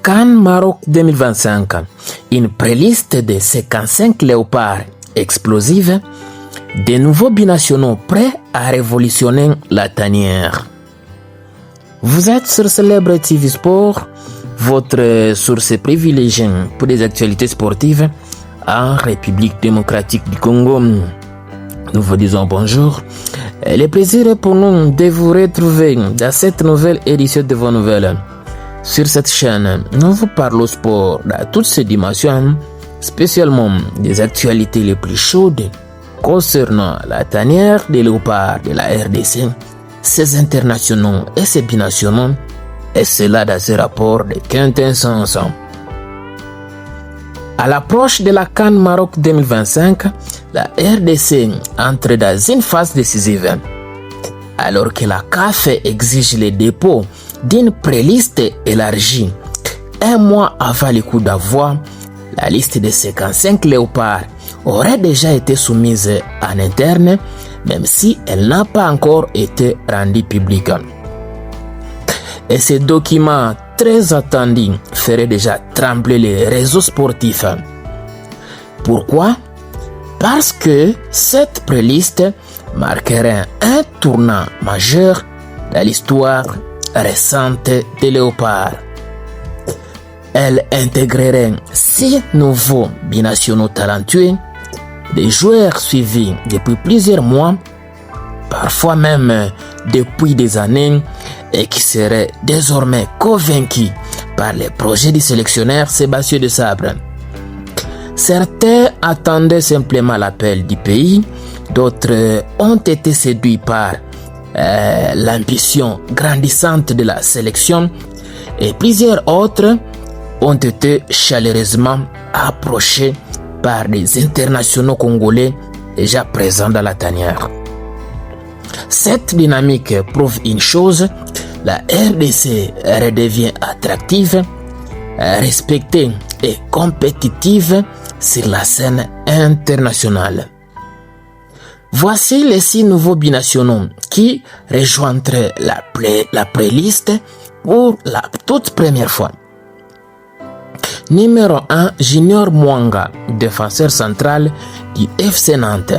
CAN Maroc 2025, une playlist de 55 léopards explosifs, de nouveaux binationaux prêts à révolutionner la tanière. Vous êtes sur Célèbre TV Sport, votre source privilégiée pour des actualités sportives en République démocratique du Congo. Nous vous disons bonjour. Le plaisir est pour nous de vous retrouver dans cette nouvelle édition de vos nouvelles. Sur cette chaîne, nous vous parlons sport dans toutes ses dimensions, spécialement des actualités les plus chaudes concernant la tanière des léopards de la RDC, ses internationaux et ses binationaux, et cela dans ce rapport de quintessence. À l'approche de la CAN Maroc 2025, la RDC entre dans une phase décisive. Alors que la CAF exige le dépôt d'une préliste élargie, un mois avant le coup d'envoi, la liste de 55 léopards aurait déjà été soumise en interne, même si elle n'a pas encore été rendue publique. Et ce document très attendu ferait déjà trembler les réseaux sportifs. Pourquoi? Parce que cette préliste marquerait un tournant majeur dans l'histoire récente des léopards. Elle intégrerait 6 nouveaux binationaux talentueux, des joueurs suivis depuis plusieurs mois, parfois même depuis des années, et qui seraient désormais convaincus par les projets du sélectionneur Sébastien Desabre. Certains attendaient simplement l'appel du pays, d'autres ont été séduits par l'ambition grandissante de la sélection, et plusieurs autres ont été chaleureusement approchés par des internationaux congolais déjà présents dans la tanière. Cette dynamique prouve une chose: la RDC redevient attractive, respectée et compétitive sur la scène internationale. Voici les 6 nouveaux binationaux qui rejoindraient la playlist pour la toute première fois. Numéro 1, Junior Mwanga, défenseur central du FC Nantes.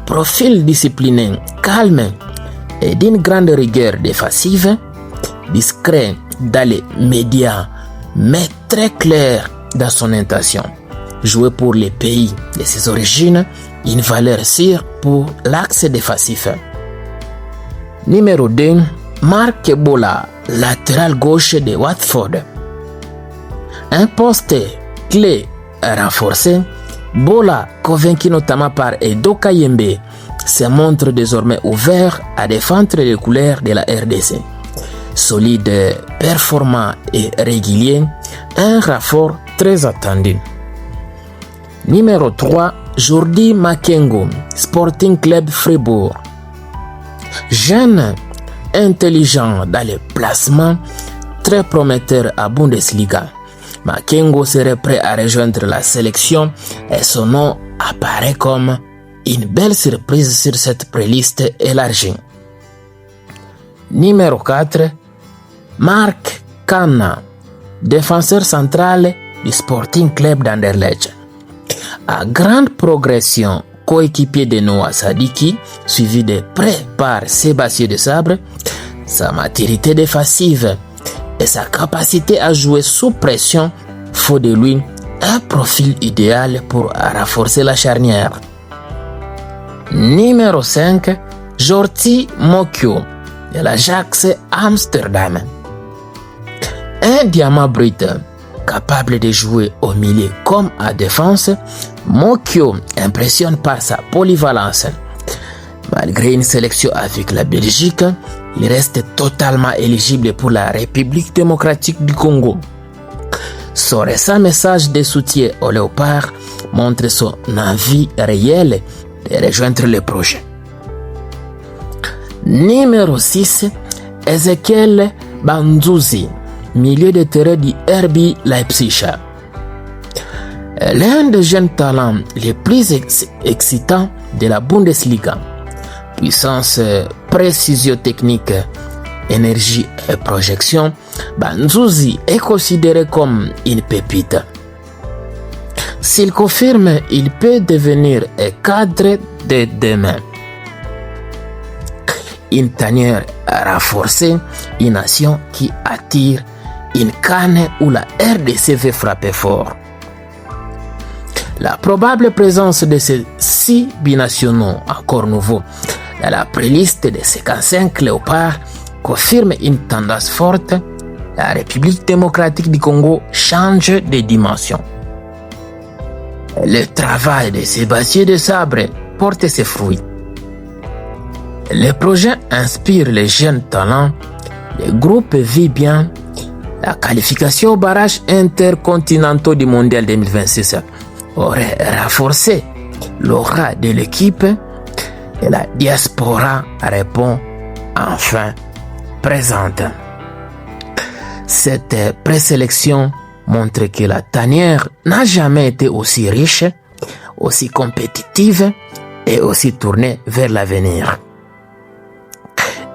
Profil discipliné, calme et d'une grande rigueur défensive, discret dans les médias, mais très clair dans son intention. Jouer pour les pays de ses origines, une valeur sûre pour l'axe défensif. Numéro 2, Marc Ebola, latéral gauche de Watford. Un poste clé renforcé, Bola, convaincu notamment par Edo Kayembe, se montre désormais ouvert à défendre les couleurs de la RDC. Solide, performant et régulier, un renfort très attendu. Numéro 3, Jordi Makengo, Sporting Club Fribourg. Jeune, intelligent dans les placements, très prometteur à Bundesliga. Makengo serait prêt à rejoindre la sélection et son nom apparaît comme une belle surprise sur cette playlist élargie. Numéro 4, Marc Kana, défenseur central du Sporting Club d'Anderlecht. À grande progression, coéquipier de Noah Sadiki, suivi de près par Sébastien Desabre, sa maturité défensive et sa capacité à jouer sous pression font de lui un profil idéal pour renforcer la charnière. Numéro 5, Jordi Mokyo de l'Ajax Amsterdam. Un diamant brut, capable de jouer au milieu comme à défense, Mokyo impressionne par sa polyvalence. Malgré une sélection avec la Belgique, il reste totalement éligible pour la République démocratique du Congo. Son récent message de soutien au léopard montre son envie réelle de rejoindre le projet. Numéro 6, Ezekiel Banzuzi, milieu de terrain du RB Leipzig. L'un des jeunes talents les plus excitants de la Bundesliga. Puissance, précision technique, énergie et projection Nzuzi est considéré comme une pépite. S'il confirme, il peut devenir un cadre de demain. Une tanière renforcée, une nation qui attire une canne où la RDC veut frapper fort. La probable présence de ces 6 binationaux encore nouveaux dans la playlist des 55 léopards confirme une tendance forte. La République démocratique du Congo change de dimension. Le travail de Sébastien Desabre porte ses fruits. Le projet inspire les jeunes talents. Le groupe vit bien. La qualification aux barrages intercontinentaux du Mondial 2026 aurait renforcé l'aura de l'équipe et la diaspora répond enfin présente. Cette présélection montre que la tanière n'a jamais été aussi riche, aussi compétitive et aussi tournée vers l'avenir.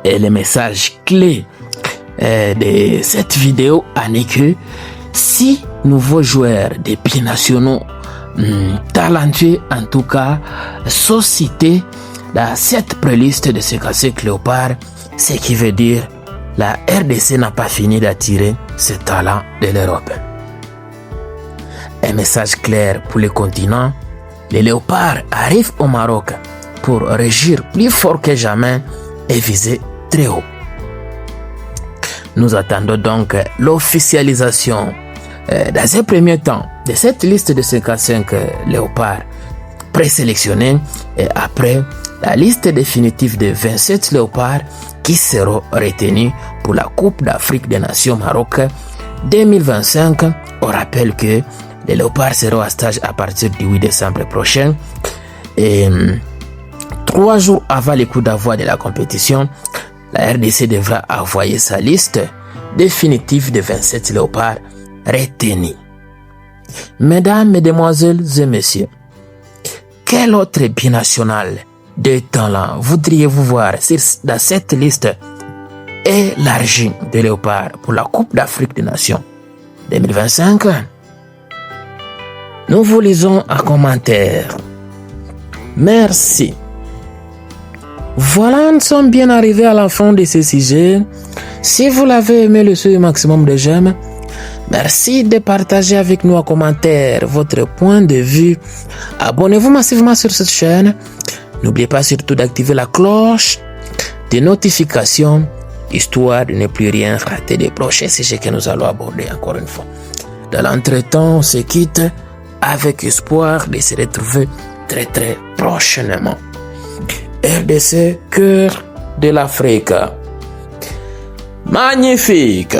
Et le message clé de cette vidéo est que 6 nouveaux joueurs des binationaux talentueux, en tout cas, sont cités dans cette playlist de CKC Léopard, ce qui veut dire la RDC n'a pas fini d'attirer ce talent de l'Europe. Un message clair pour le continent, les léopards arrivent au Maroc pour régir plus fort que jamais et viser très haut. Nous attendons donc l'officialisation dans un premier temps de cette liste de 55 léopards présélectionnés et après la liste définitive de 27 léopards qui seront retenus pour la Coupe d'Afrique des Nations Maroc 2025. On rappelle que les léopards seront à stage à partir du 8 décembre prochain et 3 jours avant les coups d'envoi de la compétition, la RDC devra envoyer sa liste définitive de 27 léopards retenus. Mesdames, Mesdemoiselles et Messieurs, quel autre binational de talent voudriez-vous voir dans cette liste élargie de léopards pour la Coupe d'Afrique des Nations 2025? Nous vous lisons en commentaire. Merci. Voilà, nous sommes bien arrivés à la fin de ce sujet. Si vous l'avez aimé, laissez un maximum de j'aime. Merci de partager avec nous en commentaire votre point de vue. Abonnez-vous massivement sur cette chaîne. N'oubliez pas surtout d'activer la cloche de notification, histoire de ne plus rien rater des prochains sujets que nous allons aborder encore une fois. Dans l'entretemps, on se quitte avec espoir de se retrouver très très prochainement. RDC, cœur de l'Afrique. Magnifique!